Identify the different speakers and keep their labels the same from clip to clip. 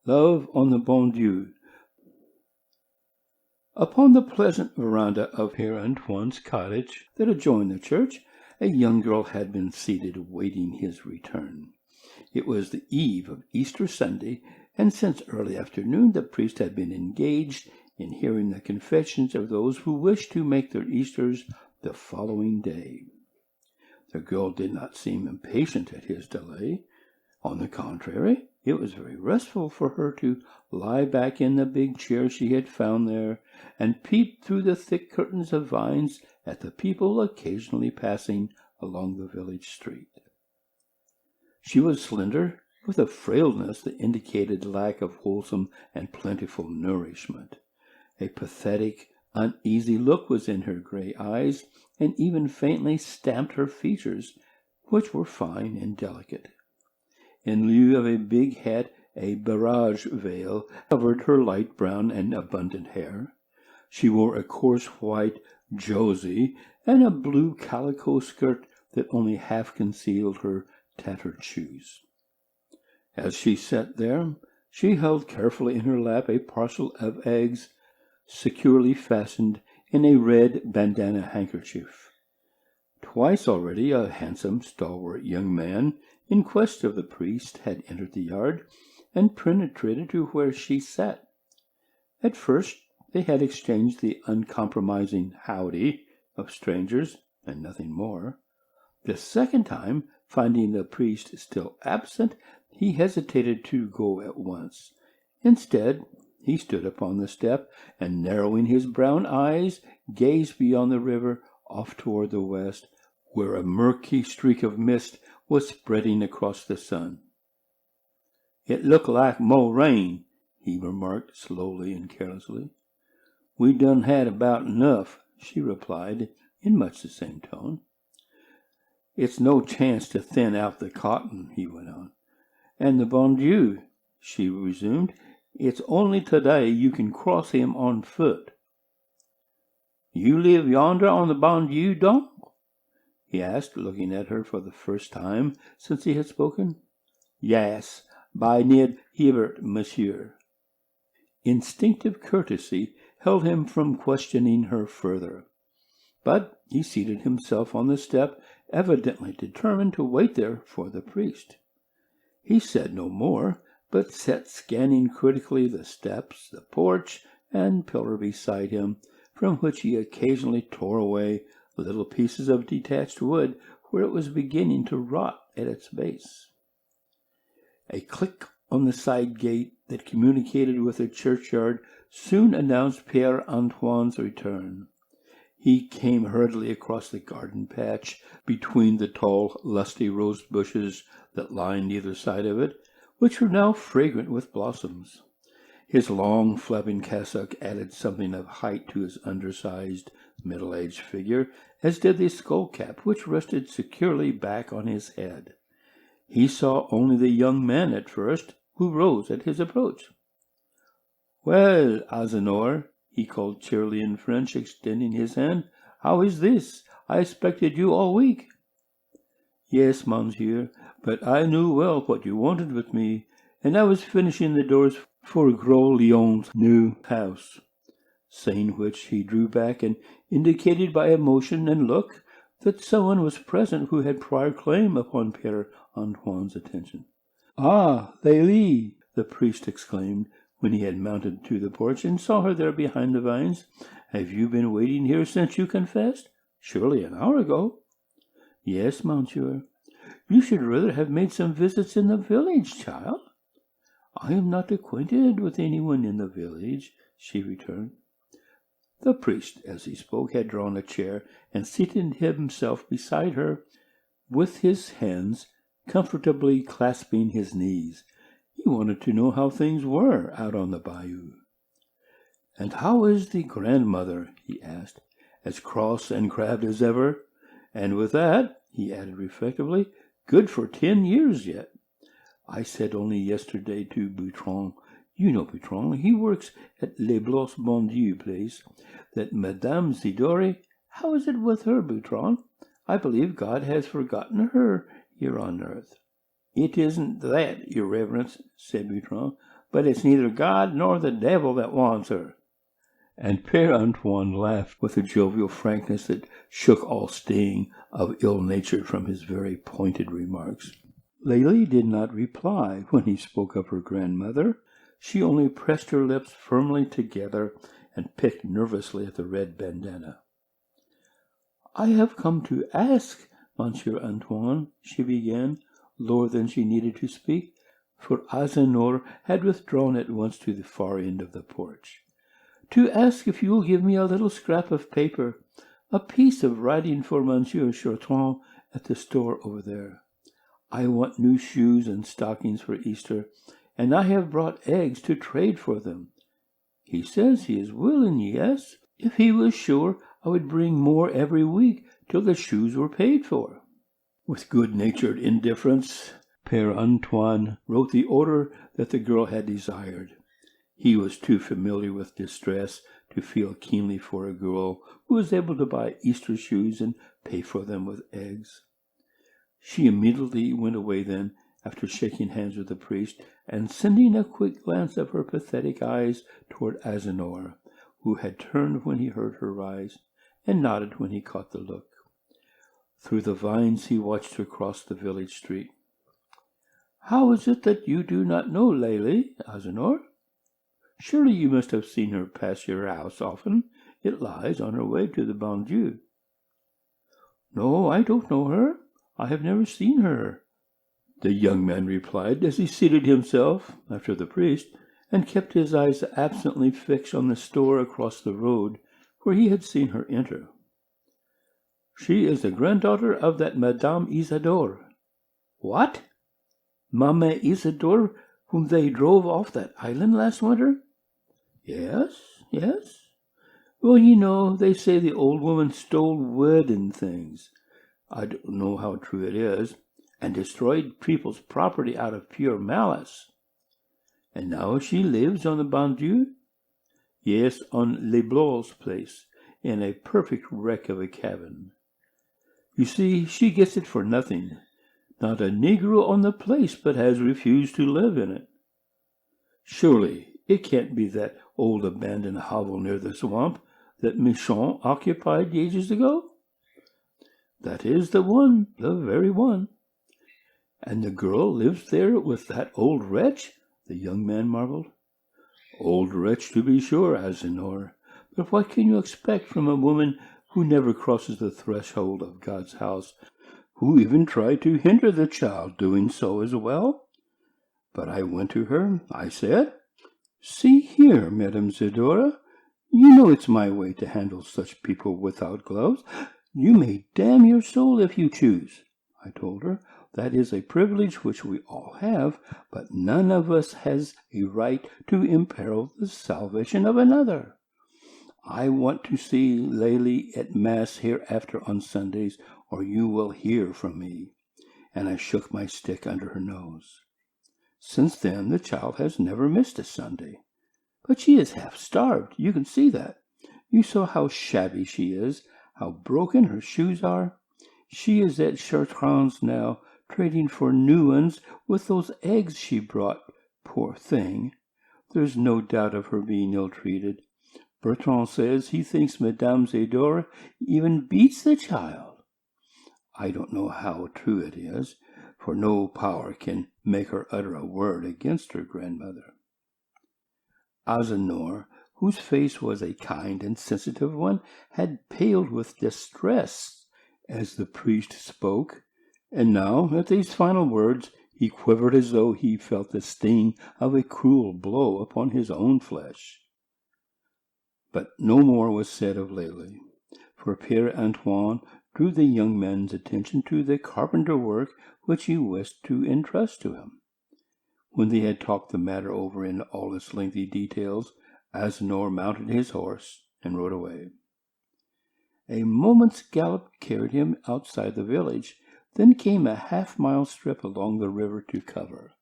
Speaker 1: Love on the Bon Dieu. Upon the pleasant veranda of Père Antoine's cottage that adjoined the church, a young girl had been seated awaiting his return. It was the eve of Easter Sunday, and since early afternoon the priest had been engaged in hearing the confessions of those who wished to make their Easters the following day. The girl did not seem impatient at his delay. On the contrary, it was very restful for her to lie back in the big chair she had found there and peep through the thick curtains of vines at the people occasionally passing along the village street. She was slender, with a frailness that indicated lack of wholesome and plentiful nourishment. A pathetic, uneasy look was in her gray eyes, and even faintly stamped her features, which were fine and delicate. In lieu of a big hat, a barrage veil covered her light brown and abundant hair. She wore a coarse white josie and a blue calico skirt that only half concealed her tattered shoes. As she sat there, she held carefully in her lap a parcel of eggs securely fastened in a red bandana handkerchief. Twice already a handsome, stalwart young man in quest of the priest had entered the yard and penetrated to where she sat. At first they had exchanged the uncompromising howdy of strangers and nothing more. The second time, finding the priest still absent, he hesitated to go at once. Instead, he stood upon the step and, narrowing his brown eyes, gazed beyond the river off toward the west, where a murky streak of mist was spreading across the sun. "It look like mo' rain," he remarked slowly and carelessly. "We done had about enough," she replied in much the same tone. "It's no chance to thin out the cotton," he went on. "And the Bon Dieu," she resumed, "it's only today you can cross him on foot." "You live yonder on the Bon Dieu, donc?" he asked, looking at her for the first time since he had spoken. "Yes, by near Hebert, monsieur." Instinctive courtesy held him from questioning her further, but he seated himself on the step, evidently determined to wait there for the priest. He said no more, but sat scanning critically the steps, the porch, and pillar beside him, from which he occasionally tore away little pieces of detached wood where it was beginning to rot at its base. A click on the side gate that communicated with the churchyard soon announced Père Antoine's return. He came hurriedly across the garden patch between the tall, lusty rose bushes that lined either side of it, which were now fragrant with blossoms. His long, flapping cassock added something of height to his undersized, middle-aged figure, as did the skull-cap, which rested securely back on his head. He saw only the young man at first, who rose at his approach. "Well, Agenor," he called cheerily in French, extending his hand, "how is this? I expected you all week." "Yes, monsieur, but I knew well what you wanted with me, and I was finishing the doors for Gros Lyon's new house." Saying which, he drew back and indicated by a motion and look that someone was present who had prior claim upon Père Antoine's attention. "Ah, Lélie!" the priest exclaimed, when he had mounted to the porch and saw her there behind the vines. "Have you been waiting here since you confessed? Surely an hour ago." "Yes, monsieur." "You should rather have made some visits in the village, child." "I am not acquainted with anyone in the village," she returned. The priest, as he spoke, had drawn a chair and seated himself beside her, with his hands comfortably clasping his knees. He wanted to know how things were out on the bayou. "And how is the grandmother?" he asked. "As cross and crabbed as ever? And with that," he added reflectively, "good for 10 years yet. I said only yesterday to Boutron, you know Boutron, he works at Les Blos Bon Dieu place, that Madame Zidore, how is it with her, Boutron? I believe God has forgotten her here on earth." "It isn't that, your reverence," said Boutron, but it's neither God nor the devil that wants her." And Père Antoine laughed with a jovial frankness that shook all sting of ill nature from his very pointed remarks. Lélie did not reply when he spoke of her grandmother. She only pressed her lips firmly together and picked nervously at the red bandana. "I have come to ask, Monsieur Antoine," she began, lower than she needed to speak, for Azanor had withdrawn at once to the far end of the porch, "to ask if you will give me a little scrap of paper, a piece of writing for Monsieur Chartrand at the store over there. I want new shoes and stockings for Easter, and I have brought eggs to trade for them. He says he is willing, yes, if he was sure I would bring more every week till the shoes were paid for." With good-natured indifference, Père Antoine wrote the order that the girl had desired. He was too familiar with distress to feel keenly for a girl who was able to buy Easter shoes and pay for them with eggs. She immediately went away then, after shaking hands with the priest, and sending a quick glance of her pathetic eyes toward Azanor, who had turned when he heard her rise, and nodded when he caught the look. Through the vines he watched her cross the village street. "How is it that you do not know Lélie, Azanor? Surely you must have seen her pass your house often. It lies on her way to the Bon Dieu." "No, I don't know her. I have never seen her," the young man replied, as he seated himself after the priest, and kept his eyes absently fixed on the store across the road where he had seen her enter. "She is the granddaughter of that Madame Isidore." "What? Maman Isidore, whom they drove off that island last winter?" Yes. Well, you know, they say the old woman stole wood and things. I don't know how true it is, and destroyed people's property out of pure malice. And now she lives on the Bon Dieu? Yes, on Les Blois' place, in a perfect wreck of a cabin. You see, she gets it for nothing. Not a Negro on the place but has refused to live in it. Surely it can't be that old abandoned hovel near the swamp that Michon occupied ages ago? That is the one, the very one. And the girl lives there with that old wretch? The young man marveled. Old wretch, to be sure, Azanor. But what can you expect from a woman who never crosses the threshold of God's house, who even tried to hinder the child doing so as well? But I went to her. I said, "See here, Madame Zedora, you know it's my way to handle such people without gloves. You may damn your soul if you choose." I told her, "That is a privilege which we all have, but none of us has a right to imperil the salvation of another. I want to see Lélie at Mass hereafter on Sundays, or you will hear from me." And I shook my stick under her nose. Since then, the child has never missed a Sunday. But she is half starved. You can see that. You saw how shabby she is, how broken her shoes are. She is at Chartrand's now, trading for new ones with those eggs she brought. Poor thing. There's no doubt of her being ill-treated. Bertrand says he thinks Madame Zedore even beats the child. I don't know how true it is, for no power can make her utter a word against her grandmother. Azanor, whose face was a kind and sensitive one, had paled with distress as the priest spoke, and now, at these final words, he quivered as though he felt the sting of a cruel blow upon his own flesh. But no more was said of Lélie, for Père Antoine drew the young man's attention to the carpenter work which he wished to entrust to him. When they had talked the matter over in all its lengthy details, Azanor mounted his horse and rode away. A moment's gallop carried him outside the village. Then came a half-mile strip along the river to cover,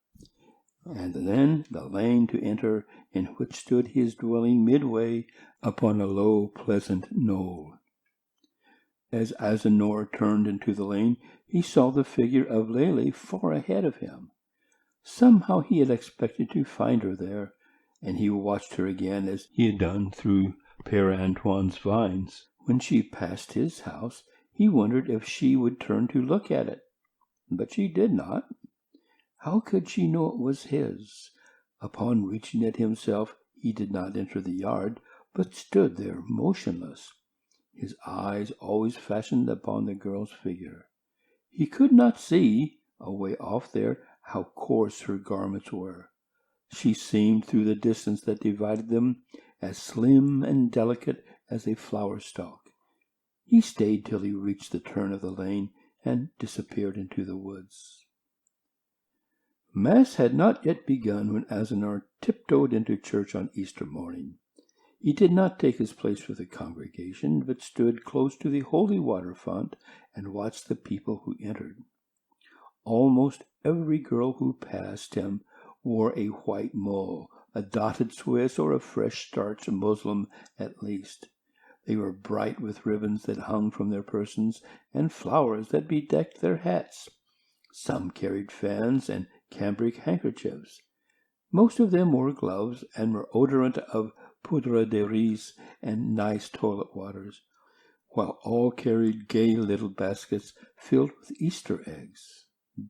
Speaker 1: and then the lane to enter, in which stood his dwelling midway upon a low, pleasant knoll. As Azanor turned into the lane, he saw the figure of Lélie far ahead of him. Somehow he had expected to find her there, and he watched her again as he had done through Père Antoine's vines. When she passed his house, he wondered if she would turn to look at it. But she did not. How could she know it was his? Upon reaching it himself, he did not enter the yard, but stood there motionless, his eyes always fastened upon the girl's figure. He could not see, away off there, how coarse her garments were. She seemed, through the distance that divided them, as slim and delicate as a flower stalk. He stayed till he reached the turn of the lane and disappeared into the woods. Mass had not yet begun when Azenarch tiptoed into church on Easter morning. He did not take his place with the congregation, but stood close to the holy water font and watched the people who entered. Almost every girl who passed him wore a white mull, a dotted Swiss, or a fresh starched muslin at least. They were bright with ribbons that hung from their persons and flowers that bedecked their hats. Some carried fans and cambric handkerchiefs. Most of them wore gloves and were odorant of poudre de riz and nice toilet waters, while all carried gay little baskets filled with Easter eggs.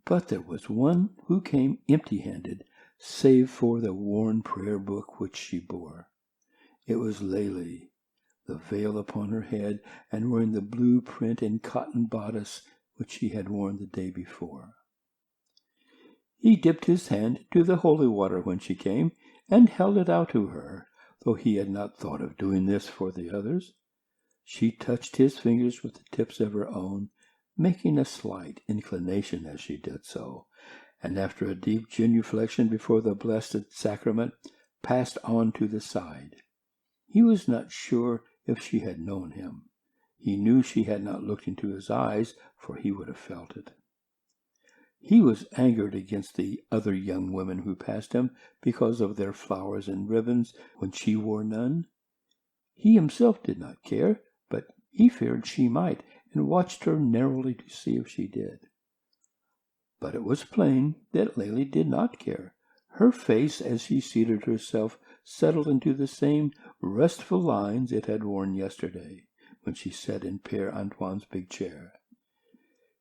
Speaker 1: But there was one who came empty-handed, save for the worn prayer book which she bore. It was Lélie, the veil upon her head, and wearing the blue print and cotton bodice which she had worn the day before. He dipped his hand to the holy water when she came, and held it out to her, though he had not thought of doing this for the others. She touched his fingers with the tips of her own, making a slight inclination as she did so, and after a deep genuflection before the blessed sacrament, passed on to the side. He was not sure if she had known him. He knew she had not looked into his eyes, for he would have felt it. He was angered against the other young women who passed him because of their flowers and ribbons when she wore none. He himself did not care, but he feared she might, and watched her narrowly to see if she did. But it was plain that Lélie did not care. Her face, as she seated herself, settled into the same restful lines it had worn yesterday, when she sat in Père Antoine's big chair.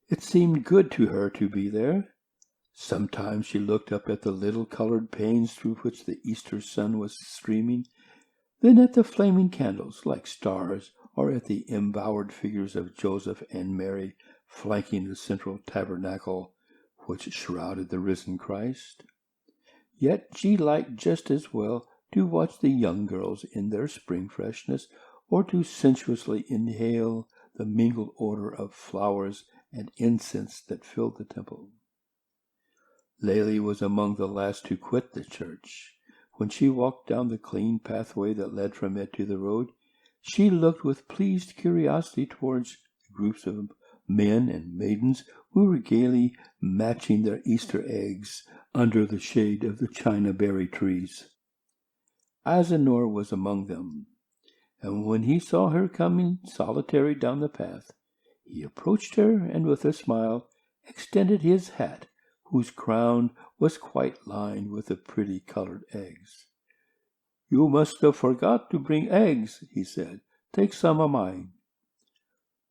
Speaker 1: It seemed good to her to be there. Sometimes she looked up at the little colored panes through which the Easter sun was streaming, then at the flaming candles like stars, or at the embowered figures of Joseph and Mary flanking the central tabernacle which shrouded the risen Christ. Yet she liked just as well to watch the young girls in their spring freshness, or to sensuously inhale the mingled odor of flowers and incense that filled the temple. Lélie was among the last to quit the church. When she walked down the clean pathway that led from it to the road, she looked with pleased curiosity towards groups of men and maidens who were gaily matching their Easter eggs under the shade of the china berry trees. Azenarch was among them, and when he saw her coming solitary down the path, he approached her and with a smile extended his hat, whose crown was quite lined with the pretty colored eggs. "You must have forgot to bring eggs," he said. "Take some of mine."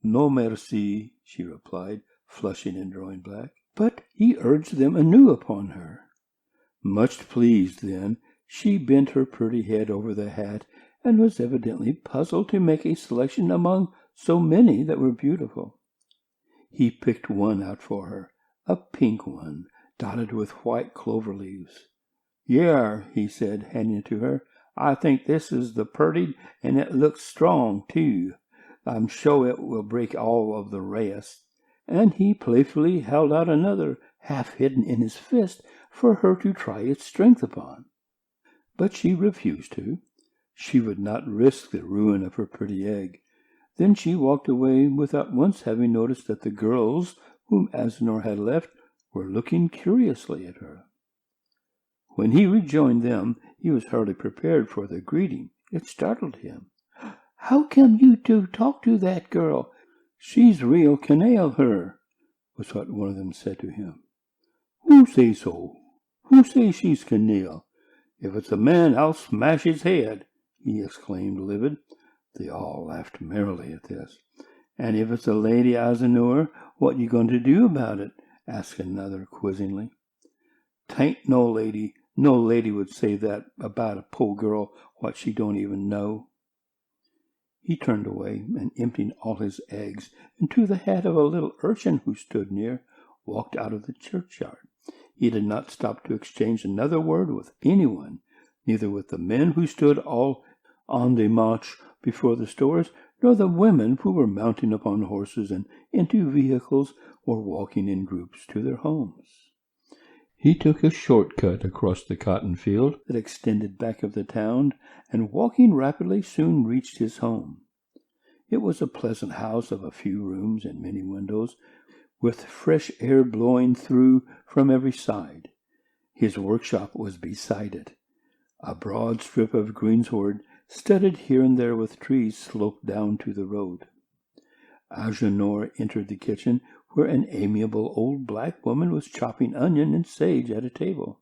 Speaker 1: "No, merci," she replied, flushing and drawing back. But he urged them anew upon her. Much pleased, then, she bent her pretty head over the hat, and was evidently puzzled to make a selection among so many that were beautiful. He picked one out for her, a pink one, dotted with white clover leaves. "Yere," he said, handing it to her. "I think this is the purty, and it looks strong, too. I'm sure it will break all of the rest." And he playfully held out another, half hidden in his fist, for her to try its strength upon. But she refused to. She would not risk the ruin of her pretty egg. Then she walked away without once having noticed that the girls whom Azenarch had left were looking curiously at her. When he rejoined them, he was hardly prepared for the greeting. It startled him. "How come you to talk to that girl? She's real canaille, her," was what one of them said to him. "Who say so?" Who says she's can kneel? If it's a man, I'll smash his head, he exclaimed, livid. They all laughed merrily at this. And if it's a lady, Azenor, what you going to do about it? Asked another quizzingly. "'Tain't no lady. No lady would say that about a poor girl what she don't even know." He turned away, and emptying all his eggs into the hat of a little urchin who stood near, walked out of the churchyard. He did not stop to exchange another word with anyone, neither with the men who stood all on the march before the stores, nor the women who were mounting upon horses and into vehicles or walking in groups to their homes. He took a short cut across the cotton field that extended back of the town, and walking rapidly soon reached his home. It was a pleasant house of a few rooms and many windows, with fresh air blowing through from every side. His workshop was beside it. A broad strip of greensward, studded here and there with trees, sloped down to the road. Agenor entered the kitchen, where an amiable old black woman was chopping onion and sage at a table.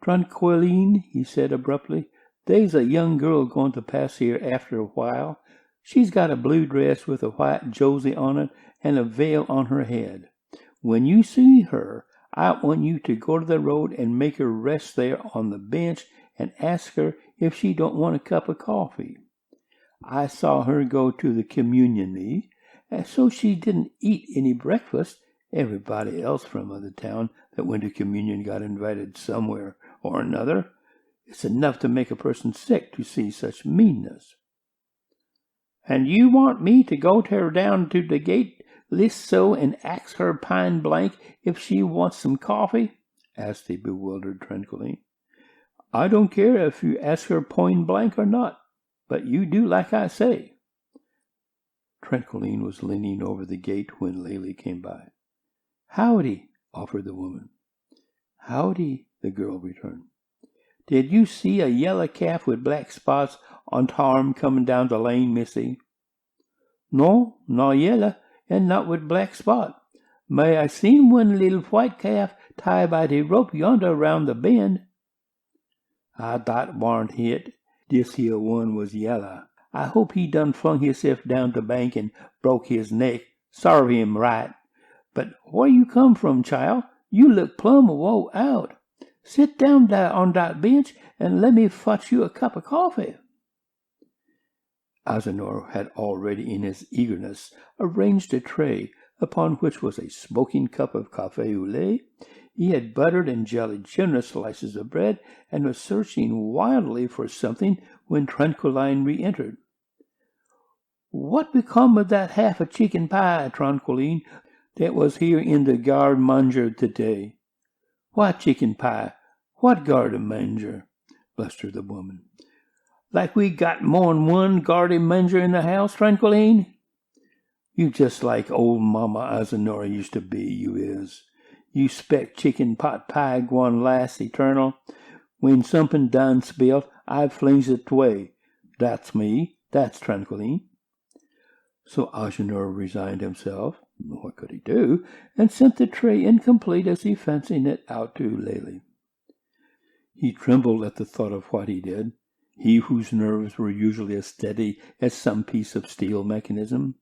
Speaker 1: "Tranquilline," he said abruptly, "they's a young girl going to pass here after a while. She's got a blue dress with a white josie on it and a veil on her head. When you see her, I want you to go to the road and make her rest there on the bench and ask her if she don't want a cup of coffee. I saw her go to the communion meet, and so she didn't eat any breakfast. Everybody else from the town that went to communion got invited somewhere or another. It's enough to make a person sick to see such meanness." "And you want me to go tear down to the gate list so and ask her pine blank if she wants some coffee?" asked the bewildered Tranquilline. "I don't care if you ask her point blank or not, but you do like I say." Tranquilline was leaning over the gate when Lely came by. "Howdy," offered the woman. "Howdy," the girl returned. "Did you see a yellow calf with black spots on tarm coming down the lane, missy?" "No, not yellow, and not with black spot. May I seen one little white calf tied by the rope yonder around the bend." "That warn't hit. This here one was yellow. I hope he done flung hisself down the bank and broke his neck. Sarve him right. But where you come from, child? You look plumb woe out. Sit down there on that bench and let me fetch you a cup of coffee." Azenor had already in his eagerness arranged a tray upon which was a smoking cup of café au lait. He had buttered and jellied generous slices of bread, and was searching wildly for something when Tranquilline re-entered. "What become of that half a chicken pie, Tranquilline, that was here in the garde manger today?" "What chicken pie? What garde manger?" blustered the woman. "Like we got more'n one garde manger in the house, Tranquilline? You just like old Mama Azenor used to be, you is. You spec chicken pot pie gwine last eternal. When somepin done spilt, I flings it away. That's me. That's Tranquilline." So Agenor resigned himself, what could he do, and sent the tray incomplete as he fancied it out to Lely. He trembled at the thought of what he did, he whose nerves were usually as steady as some piece of steel mechanism.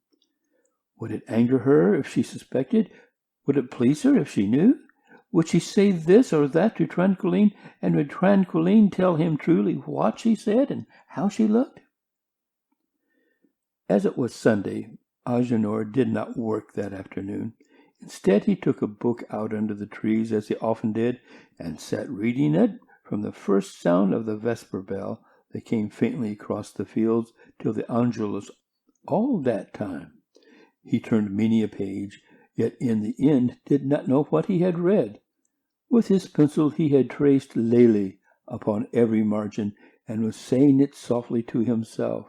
Speaker 1: Would it anger her if she suspected? Would it please her if she knew? Would she say this or that to Tranquilline, and would Tranquilline tell him truly what she said and how she looked? As it was Sunday, Agenor did not work that afternoon. Instead, he took a book out under the trees, as he often did, and sat reading it from the first sound of the vesper bell that came faintly across the fields till the Angelus. All that time he turned many a page, yet in the end did not know what he had read. With his pencil he had traced Lely upon every margin, and was saying it softly to himself.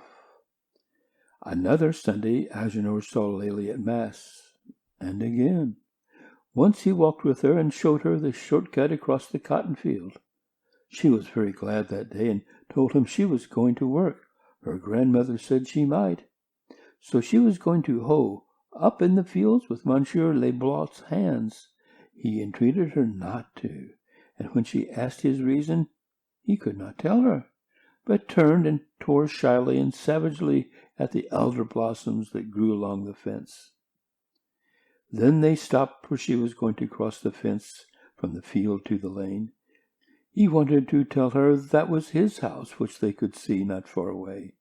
Speaker 1: Another Sunday Agenor saw Lely at Mass, and again. Once he walked with her and showed her the short cut across the cotton field. She was very glad that day, and told him she was going to work. Her grandmother said she might. So she was going to hoe up in the fields with Monsieur Leblanc's hands. He entreated her not to, and when she asked his reason, he could not tell her, but turned and tore shyly and savagely at the alder blossoms that grew along the fence. Then they stopped where she was going to cross the fence from the field to the lane. He wanted to tell her that was his house, which they could see not far away,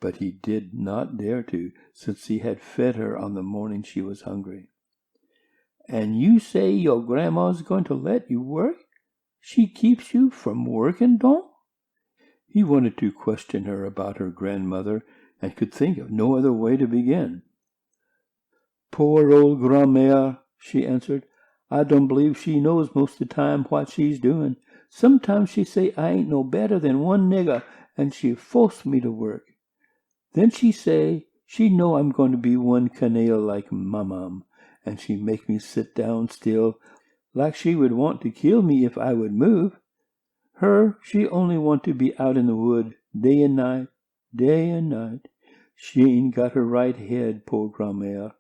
Speaker 1: but he did not dare to, since he had fed her on the morning she was hungry. "And you say your grandma's going to let you work? She keeps you from working, don't?" He wanted to question her about her grandmother, and could think of no other way to begin. "Poor old grandmère," she answered. "I don't believe she knows most of the time what she's doing. Sometimes she say I ain't no better than one nigger, and she force me to work. Then she say she know I'm going to be one canaille like my mom, and she make me sit down still, like she would want to kill me if I would move. Her, she only want to be out in the wood, day and night, day and night. She ain't got her right head, poor grandmère.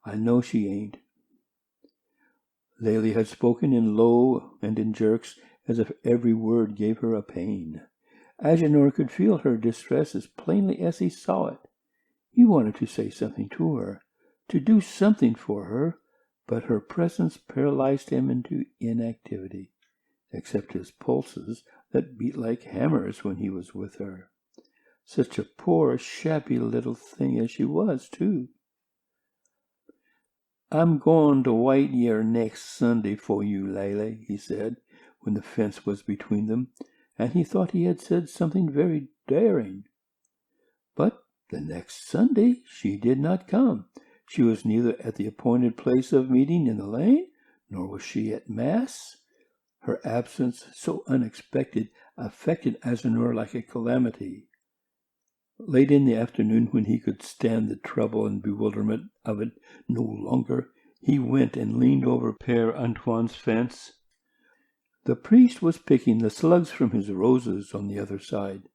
Speaker 1: I know she ain't." Lélie had spoken in low and in jerks, as if every word gave her a pain. Agenor could feel her distress as plainly as he saw it. He wanted to say something to her, to do something for her, but her presence paralyzed him into inactivity, except his pulses that beat like hammers when he was with her. Such a poor, shabby little thing as she was, too. "I'm going to White Year next Sunday for you, Lélie," he said, when the fence was between them, and he thought he had said something very daring. But the next Sunday she did not come. She was neither at the appointed place of meeting in the lane, nor was she at Mass. Her absence, so unexpected, affected Agenor like a calamity. Late in the afternoon, when he could stand the trouble and bewilderment of it no longer, he went and leaned over Père Antoine's fence. The priest was picking the slugs from his roses on the other side.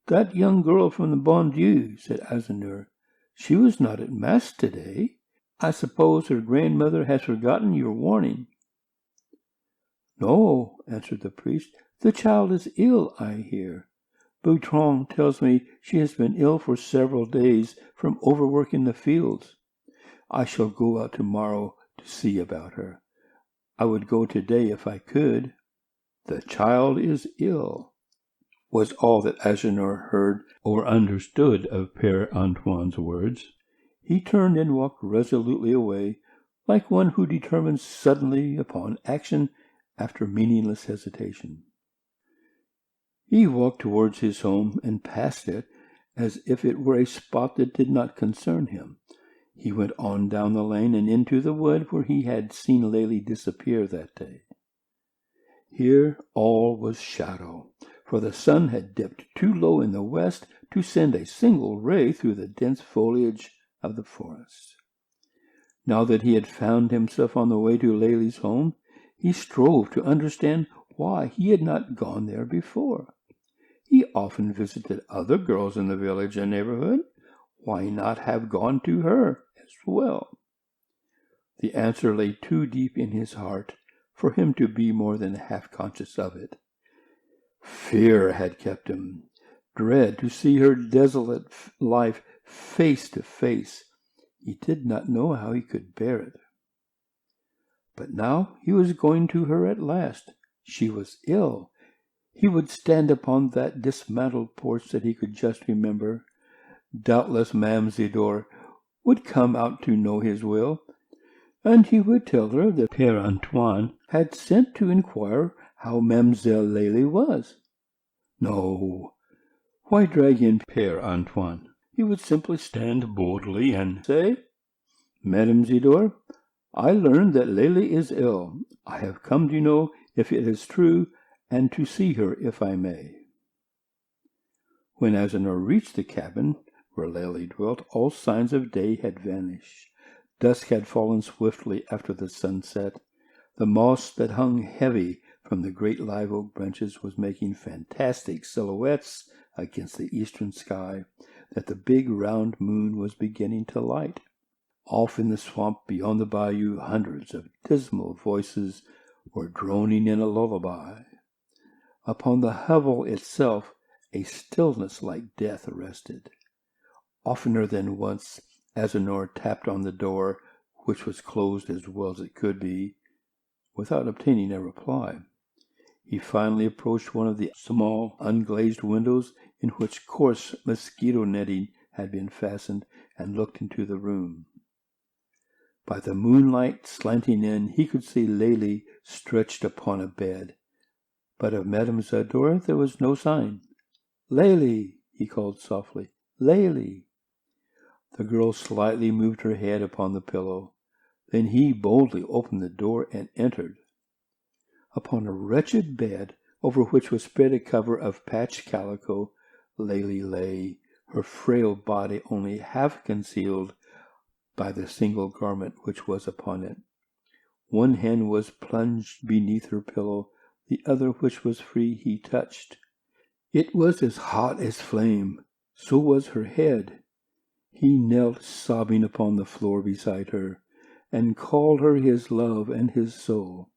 Speaker 1: "That young girl from the Bon Dieu," said Agenor. "She was not at Mass today. I suppose her grandmother has forgotten your warning." "No," answered the priest. "The child is ill, I hear. Bertrand tells me she has been ill for several days from overwork in the fields. I shall go out tomorrow to see about her. I would go today if I could." "The child is ill," was all that Agenor heard or understood of Père Antoine's words. He turned and walked resolutely away, like one who determines suddenly upon action after meaningless hesitation. He walked towards his home and past it as if it were a spot that did not concern him. He went on down the lane and into the wood where he had seen Lélie disappear that day. Here all was shadow, for the sun had dipped too low in the west to send a single ray through the dense foliage of the forest. Now that he had found himself on the way to Lélie's home, he strove to understand why he had not gone there before. He often visited other girls in the village and neighborhood. Why not have gone to her as well? The answer lay too deep in his heart for him to be more than half conscious of it. Fear had kept him, dread to see her desolate life face to face. He did not know how he could bear it. But now he was going to her at last. She was ill. He would stand upon that dismantled porch that he could just remember. Doubtless Ma'am Zidore would come out to know his will, and he would tell her that Père Antoine had sent to inquire how Mademoiselle Lélie was. No, why drag in Père Antoine? He would simply stand boldly and say, "Madame Zidore, I learned that Lélie is ill. I have come to know if it is true, and to see her if I may." When Agenor reached the cabin where Lélie dwelt, all signs of day had vanished. Dusk had fallen swiftly after the sunset. The moss that hung heavy from the great live oak branches was making fantastic silhouettes against the eastern sky that the big round moon was beginning to light. Off in the swamp beyond the bayou, hundreds of dismal voices were droning in a lullaby. Upon the hovel itself a stillness like death rested. Oftener than once Agenor tapped on the door, which was closed as well as it could be, without obtaining a reply. He finally approached one of the small unglazed windows in which coarse mosquito netting had been fastened, and looked into the room. By the moonlight slanting in, he could see Lélie stretched upon a bed, but of Madame Zador there was no sign. "Lélie!" he called softly. "Lélie!" The girl slightly moved her head upon the pillow. Then he boldly opened the door and entered. Upon a wretched bed, over which was spread a cover of patched calico, Lélie lay, her frail body only half concealed by the single garment which was upon it. One hand was plunged beneath her pillow, the other, which was free, he touched. It was as hot as flame, so was her head. He knelt sobbing upon the floor beside her, and called her his love and his soul.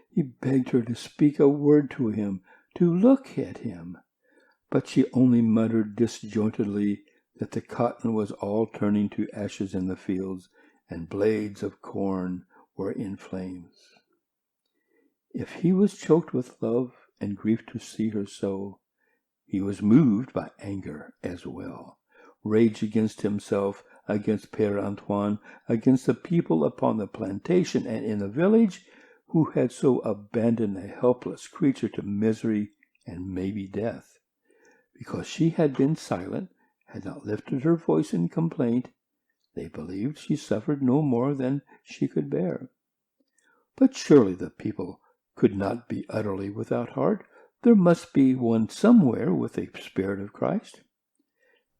Speaker 1: He begged her to speak a word to him, to look at him. But she only muttered disjointedly that the cotton was all turning to ashes in the fields, and blades of corn were in flames. If he was choked with love and grief to see her so, he was moved by anger as well, rage against himself, against Père Antoine, against the people upon the plantation and in the village, who had so abandoned a helpless creature to misery and maybe death. Because she had been silent, had not lifted her voice in complaint, they believed she suffered no more than she could bear. But surely the people could not be utterly without heart. There must be one somewhere with the Spirit of Christ.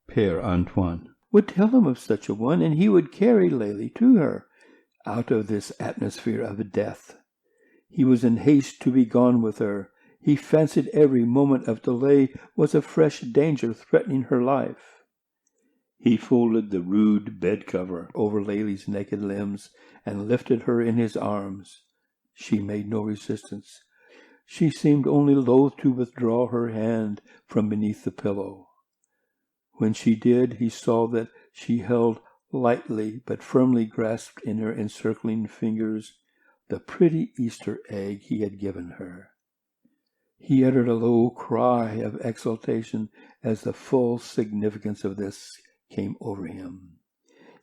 Speaker 1: Père Antoine would tell him of such a one, and he would carry Lélie to her, out of this atmosphere of death. He was in haste to be gone with her. He fancied every moment of delay was a fresh danger threatening her life. He folded the rude bed-cover over Lélie's naked limbs and lifted her in his arms. She made no resistance. She seemed only loath to withdraw her hand from beneath the pillow. When she did, he saw that she held lightly but firmly grasped in her encircling fingers the pretty Easter egg he had given her. He uttered a low cry of exultation as the full significance of this came over him.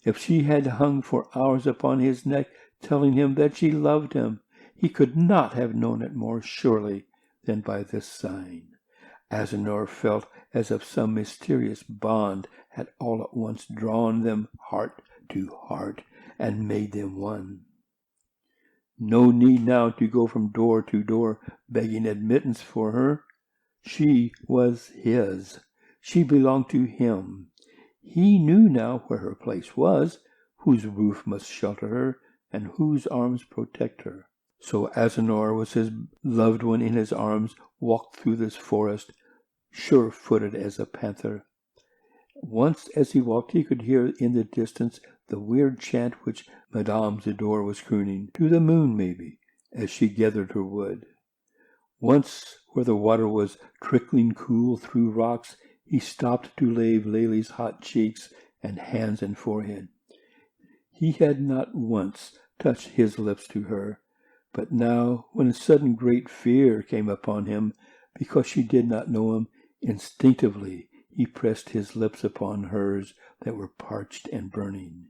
Speaker 1: If she had hung for hours upon his neck, telling him that she loved him, he could not have known it more surely than by this sign. Agenor felt as if some mysterious bond had all at once drawn them heart to heart and made them one. No need now to go from door to door begging admittance for her. She was his. She belonged to him. He knew now where her place was, whose roof must shelter her, and whose arms protect her. So Agenor, with his loved one in his arms, walked through this forest, sure-footed as a panther. Once as he walked, he could hear in the distance the weird chant which Madame Zador was crooning, to the moon maybe, as she gathered her wood. Once, where the water was trickling cool through rocks, he stopped to lave Lélie's hot cheeks and hands and forehead. He had not once touched his lips to her, but now, when a sudden great fear came upon him, because she did not know him, instinctively he pressed his lips upon hers that were parched and burning.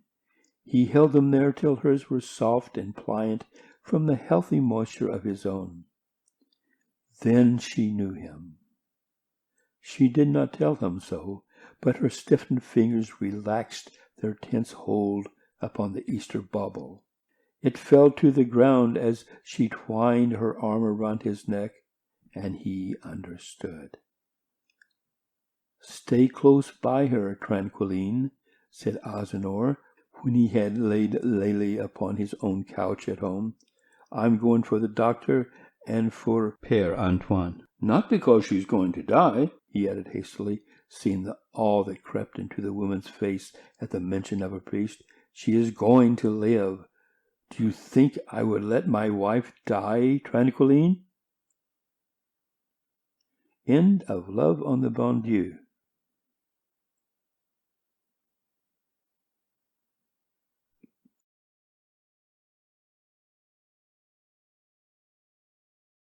Speaker 1: He held them there till hers were soft and pliant from the healthy moisture of his own. Then she knew him. She did not tell him so, but her stiffened fingers relaxed their tense hold upon the Easter bauble. It fell to the ground as she twined her arm around his neck, and he understood. "Stay close by her, Tranquilline," said Agenor, when he had laid Lélie upon his own couch at home. "I'm going for the doctor and for Père Antoine. Not because she's going to die," he added hastily, seeing the awe that crept into the woman's face at the mention of a priest. "She is going to live. Do you think I would let my wife die, Tranquilline? End of Love on the Bon Dieu.